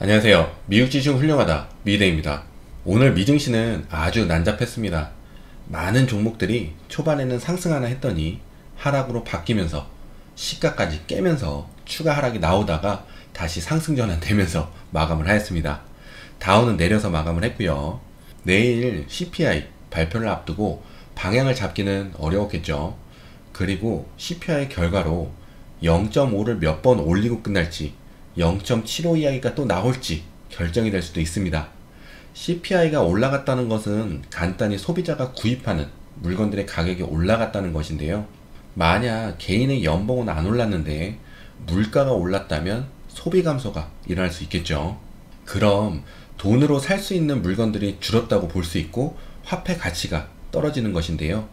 안녕하세요. 미국 지식 훌륭하다 미대입니다. 오늘 미증시는 아주 난잡했습니다. 많은 종목들이 초반에는 상승하나 했더니 하락으로 바뀌면서 시가까지 깨면서 추가 하락이 나오다가 다시 상승 전환되면서 마감을 하였습니다. 다우는 내려서 마감을 했고요. 내일 CPI 발표를 앞두고 방향을 잡기는 어려웠겠죠. 그리고 CPI 결과로 0.5를 몇 번 올리고 끝날지 0.75 이야기가 또 나올지 결정이 될 수도 있습니다. CPI가 올라갔다는 것은 간단히 소비자가 구입하는 물건들의 가격이 올라갔다는 것인데요. 만약 개인의 연봉은 안 올랐는데 물가가 올랐다면 소비 감소가 일어날 수 있겠죠. 그럼 돈으로 살 수 있는 물건들이 줄었다고 볼 수 있고 화폐 가치가 떨어지는 것인데요.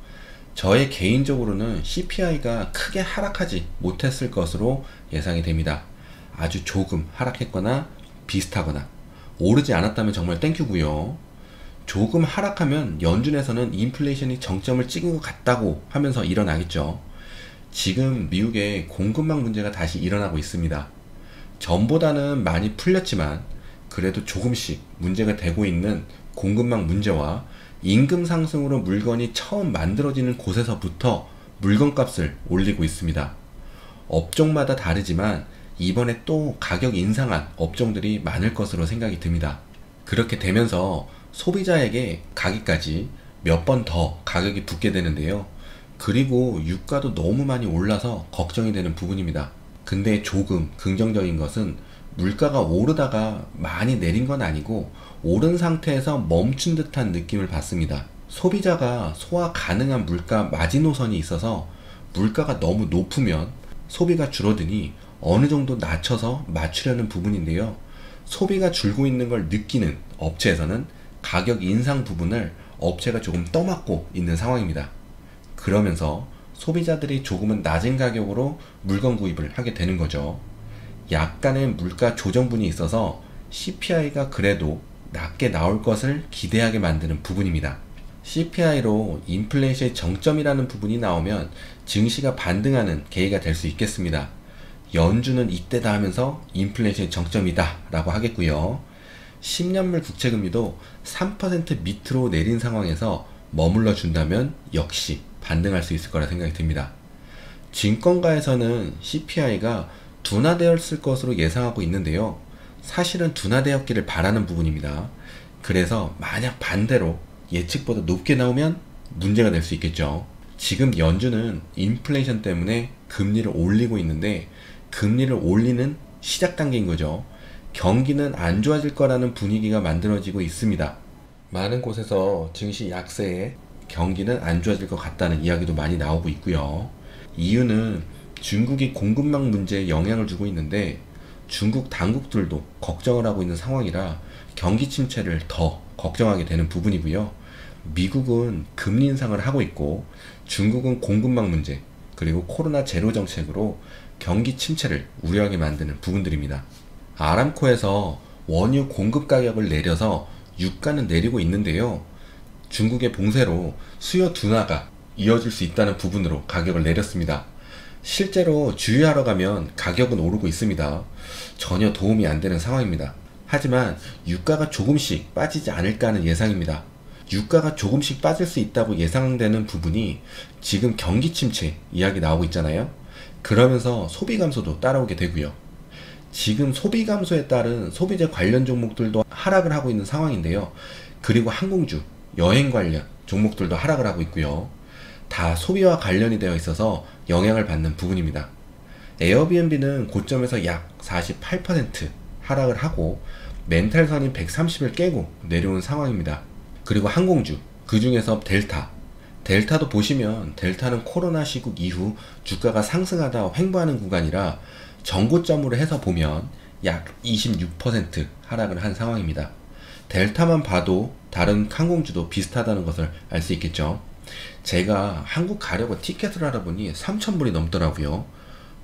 저의 개인적으로는 CPI가 크게 하락하지 못했을 것으로 예상이 됩니다. 아주 조금 하락했거나 비슷하거나 오르지 않았다면 정말 땡큐고요. 조금 하락하면 연준에서는 인플레이션이 정점을 찍은 것 같다고 하면서 일어나겠죠. 지금 미국의 공급망 문제가 다시 일어나고 있습니다. 전보다는 많이 풀렸지만 그래도 조금씩 문제가 되고 있는 공급망 문제와 임금 상승으로 물건이 처음 만들어지는 곳에서부터 물건값을 올리고 있습니다. 업종마다 다르지만 이번에 또 가격 인상한 업종들이 많을 것으로 생각이 듭니다. 그렇게 되면서 소비자에게 가기까지 몇 번 더 가격이 붙게 되는데요. 그리고 유가도 너무 많이 올라서 걱정이 되는 부분입니다. 근데 조금 긍정적인 것은 물가가 오르다가 많이 내린 건 아니고 오른 상태에서 멈춘 듯한 느낌을 받습니다. 소비자가 소화 가능한 물가 마지노선이 있어서 물가가 너무 높으면 소비가 줄어드니 어느 정도 낮춰서 맞추려는 부분인데요. 소비가 줄고 있는 걸 느끼는 업체에서는 가격 인상 부분을 업체가 조금 떠맡고 있는 상황입니다. 그러면서 소비자들이 조금은 낮은 가격으로 물건 구입을 하게 되는 거죠. 약간의 물가 조정분이 있어서 CPI가 그래도 낮게 나올 것을 기대하게 만드는 부분입니다. CPI로 인플레이션의 정점이라는 부분이 나오면 증시가 반등하는 계기가 될 수 있겠습니다. 연준은 이때다 하면서 인플레이션의 정점이다 라고 하겠고요. 10년물 국채금리도 3% 밑으로 내린 상황에서 머물러 준다면 역시 반등할 수 있을 거라 생각이 듭니다. 증권가에서는 CPI가 둔화되었을 것으로 예상하고 있는데요. 사실은 둔화되었기를 바라는 부분입니다. 그래서 만약 반대로 예측보다 높게 나오면 문제가 될 수 있겠죠. 지금 연준은 인플레이션 때문에 금리를 올리고 있는데 금리를 올리는 시작 단계인 거죠. 경기는 안 좋아질 거라는 분위기가 만들어지고 있습니다. 많은 곳에서 증시 약세에 경기는 안 좋아질 것 같다는 이야기도 많이 나오고 있고요. 이유는 중국이 공급망 문제에 영향을 주고 있는데 중국 당국들도 걱정을 하고 있는 상황이라 경기 침체를 더 걱정하게 되는 부분이고요. 미국은 금리 인상을 하고 있고 중국은 공급망 문제 그리고 코로나 제로 정책으로 경기 침체를 우려하게 만드는 부분들입니다. 아람코에서 원유 공급 가격을 내려서 유가는 내리고 있는데요. 중국의 봉쇄로 수요 둔화가 이어질 수 있다는 부분으로 가격을 내렸습니다. 실제로 주유하러 가면 가격은 오르고 있습니다. 전혀 도움이 안 되는 상황입니다. 하지만 유가가 조금씩 빠지지 않을까 하는 예상입니다. 유가가 조금씩 빠질 수 있다고 예상되는 부분이 지금 경기 침체 이야기 나오고 있잖아요. 그러면서 소비 감소도 따라오게 되고요. 지금 소비 감소에 따른 소비재 관련 종목들도 하락을 하고 있는 상황인데요. 그리고 항공주, 여행 관련 종목들도 하락을 하고 있고요. 다 소비와 관련이 되어 있어서 영향을 받는 부분입니다. 에어비앤비는 고점에서 약 48% 하락을 하고 멘탈선인 130을 깨고 내려온 상황입니다. 그리고 항공주, 그 중에서 델타도 보시면 델타는 코로나 시국 이후 주가가 상승하다 횡보하는 구간이라 전고점으로 해서 보면 약 26% 하락을 한 상황입니다. 델타만 봐도 다른 항공주도 비슷하다는 것을 알 수 있겠죠. 제가 한국 가려고 티켓을 알아보니 3,000불이 넘더라고요.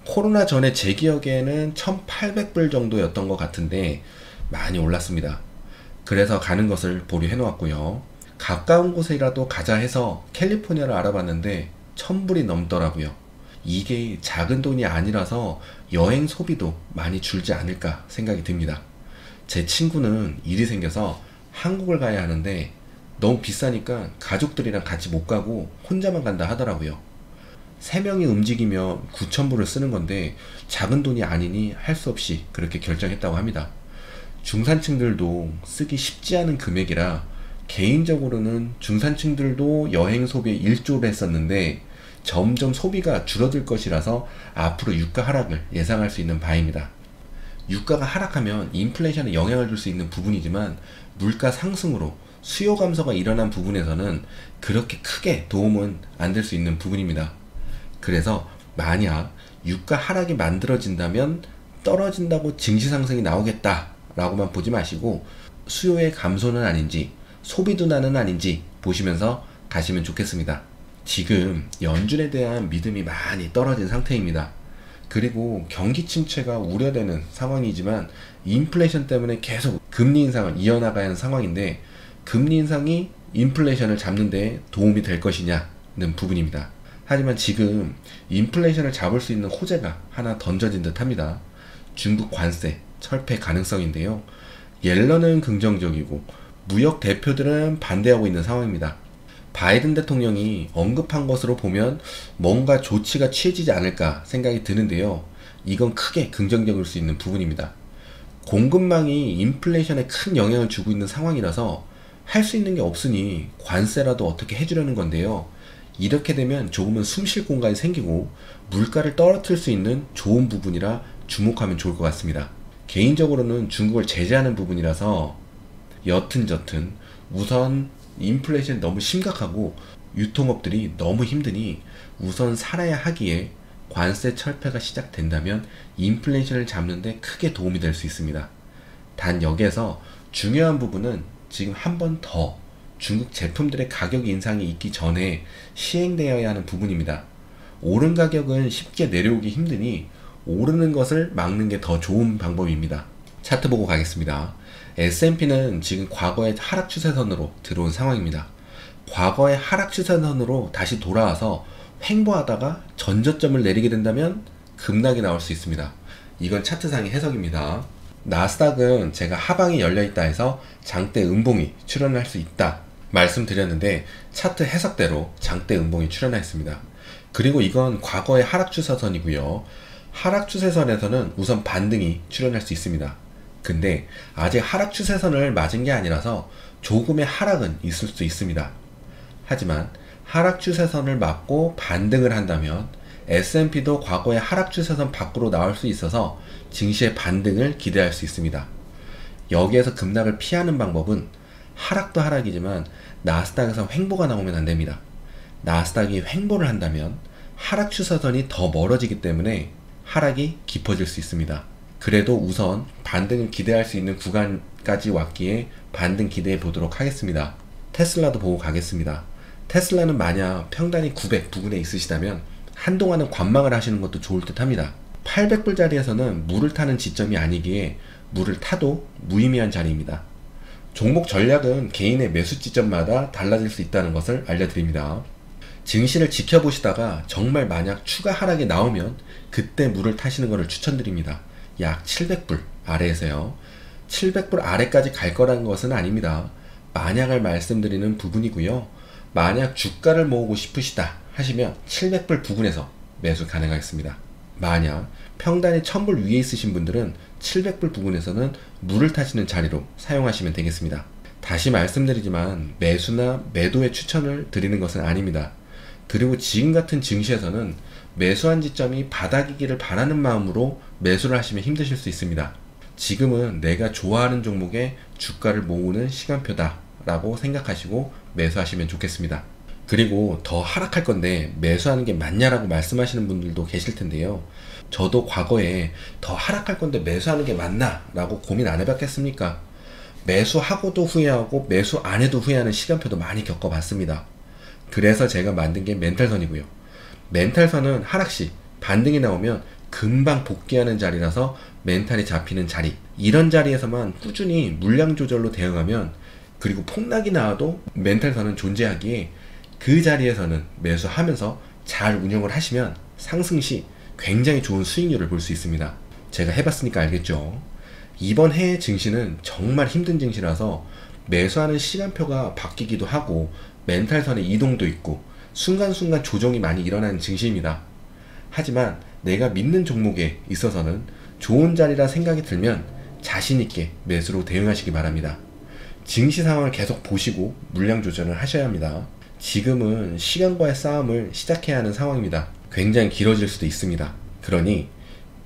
코로나 전에 제 기억에는 1,800불 정도였던 것 같은데 많이 올랐습니다. 그래서 가는 것을 보류해 놓았고요. 가까운 곳이라도 가자 해서 캘리포니아를 알아봤는데 1,000불이 넘더라고요. 이게 작은 돈이 아니라서 여행 소비도 많이 줄지 않을까 생각이 듭니다. 제 친구는 일이 생겨서 한국을 가야 하는데 너무 비싸니까 가족들이랑 같이 못 가고 혼자만 간다 하더라고요. 3명이 움직이면 9,000불을 쓰는 건데 작은 돈이 아니니 할 수 없이 그렇게 결정했다고 합니다. 중산층들도 쓰기 쉽지 않은 금액이라 개인적으로는 중산층들도 여행 소비에 일조를 했었는데 점점 소비가 줄어들 것이라서 앞으로 유가 하락을 예상할 수 있는 바입니다. 유가가 하락하면 인플레이션에 영향을 줄 수 있는 부분이지만 물가 상승으로 수요 감소가 일어난 부분에서는 그렇게 크게 도움은 안 될 수 있는 부분입니다. 그래서 만약 유가 하락이 만들어진다면 떨어진다고 증시 상승이 나오겠다 라고만 보지 마시고 수요의 감소는 아닌지 소비 둔화는 아닌지 보시면서 가시면 좋겠습니다. 지금 연준에 대한 믿음이 많이 떨어진 상태입니다. 그리고 경기 침체가 우려되는 상황이지만 인플레이션 때문에 계속 금리 인상을 이어나가야 하는 상황인데 금리 인상이 인플레이션을 잡는 데 도움이 될 것이냐는 부분입니다. 하지만 지금 인플레이션을 잡을 수 있는 호재가 하나 던져진 듯 합니다. 중국 관세 철폐 가능성인데요. 옐런은 긍정적이고 무역 대표들은 반대하고 있는 상황입니다. 바이든 대통령이 언급한 것으로 보면 뭔가 조치가 취해지지 않을까 생각이 드는데요. 이건 크게 긍정적일 수 있는 부분입니다. 공급망이 인플레이션에 큰 영향을 주고 있는 상황이라서 할 수 있는 게 없으니 관세라도 어떻게 해주려는 건데요. 이렇게 되면 조금은 숨 쉴 공간이 생기고 물가를 떨어뜨릴 수 있는 좋은 부분이라 주목하면 좋을 것 같습니다. 개인적으로는 중국을 제재하는 부분이라서 여튼저튼 우선 인플레이션이 너무 심각하고 유통업들이 너무 힘드니 우선 살아야 하기에 관세 철폐가 시작된다면 인플레이션을 잡는 데 크게 도움이 될 수 있습니다. 단 여기에서 중요한 부분은 지금 한 번 더 중국 제품들의 가격 인상이 있기 전에 시행되어야 하는 부분입니다. 오른 가격은 쉽게 내려오기 힘드니 오르는 것을 막는 게 더 좋은 방법입니다. 차트 보고 가겠습니다. S&P는 지금 과거의 하락 추세선으로 들어온 상황입니다. 과거의 하락 추세선으로 다시 돌아와서 횡보하다가 전저점을 내리게 된다면 급락이 나올 수 있습니다. 이건 차트상의 해석입니다. 나스닥은 제가 하방이 열려있다 해서 장대 음봉이 출현할 수 있다 말씀드렸는데 차트 해석대로 장대 음봉이 출현했습니다. 그리고 이건 과거의 하락 추세선이고요. 하락 추세선에서는 우선 반등이 출현할 수 있습니다. 근데 아직 하락 추세선을 맞은 게 아니라서 조금의 하락은 있을 수 있습니다. 하지만 하락 추세선을 맞고 반등을 한다면 S&P도 과거의 하락 추세선 밖으로 나올 수 있어서 증시의 반등을 기대할 수 있습니다. 여기에서 급락을 피하는 방법은 하락도 하락이지만 나스닥에서 횡보가 나오면 안 됩니다. 나스닥이 횡보를 한다면 하락 추세선이 더 멀어지기 때문에 하락이 깊어질 수 있습니다. 그래도 우선 반등을 기대할 수 있는 구간까지 왔기에 반등 기대해 보도록 하겠습니다. 테슬라도 보고 가겠습니다. 테슬라는 만약 평단이 900 부근에 있으시다면 한동안은 관망을 하시는 것도 좋을 듯 합니다. 800불 자리에서는 물을 타는 지점이 아니기에 물을 타도 무의미한 자리입니다. 종목 전략은 개인의 매수 지점마다 달라질 수 있다는 것을 알려드립니다. 증시를 지켜보시다가 정말 만약 추가 하락이 나오면 그때 물을 타시는 것을 추천드립니다. 약 700불 아래에서요. 700불 아래까지 갈 거라는 것은 아닙니다. 만약을 말씀드리는 부분이고요. 만약 주가를 모으고 싶으시다 하시면 700불 부근에서 매수 가능하겠습니다. 만약 평단이 1000불 위에 있으신 분들은 700불 부근에서는 물을 타시는 자리로 사용하시면 되겠습니다. 다시 말씀드리지만 매수나 매도의 추천을 드리는 것은 아닙니다. 그리고 지금 같은 증시에서는 매수한 지점이 바닥이기를 바라는 마음으로 매수를 하시면 힘드실 수 있습니다. 지금은 내가 좋아하는 종목의 주가를 모으는 시간표다 라고 생각하시고 매수하시면 좋겠습니다. 그리고 더 하락할 건데 매수하는 게 맞냐라고 말씀하시는 분들도 계실 텐데요. 저도 과거에 더 하락할 건데 매수하는 게 맞나 라고 고민 안 해봤겠습니까? 매수하고도 후회하고 매수 안 해도 후회하는 시간표도 많이 겪어봤습니다. 그래서 제가 만든 게 멘탈선이고요. 멘탈선은 하락시 반등이 나오면 금방 복귀하는 자리라서 멘탈이 잡히는 자리, 이런 자리에서만 꾸준히 물량 조절로 대응하면, 그리고 폭락이 나와도 멘탈선은 존재하기에 그 자리에서는 매수하면서 잘 운영을 하시면 상승 시 굉장히 좋은 수익률을 볼 수 있습니다. 제가 해봤으니까 알겠죠. 이번 해의 증시는 정말 힘든 증시라서 매수하는 시간표가 바뀌기도 하고 멘탈선의 이동도 있고 순간순간 조정이 많이 일어나는 증시입니다. 하지만 내가 믿는 종목에 있어서는 좋은 자리라 생각이 들면 자신있게 매수로 대응하시기 바랍니다. 증시 상황을 계속 보시고 물량 조절을 하셔야 합니다. 지금은 시간과의 싸움을 시작해야 하는 상황입니다. 굉장히 길어질 수도 있습니다. 그러니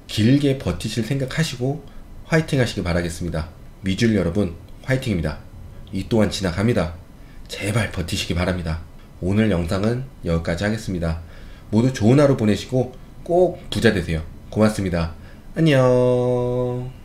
길게 버티실 생각하시고 화이팅 하시기 바라겠습니다. 미줄 여러분 화이팅입니다. 이 또한 지나갑니다. 제발 버티시기 바랍니다. 오늘 영상은 여기까지 하겠습니다. 모두 좋은 하루 보내시고 꼭 부자 되세요. 고맙습니다. 안녕.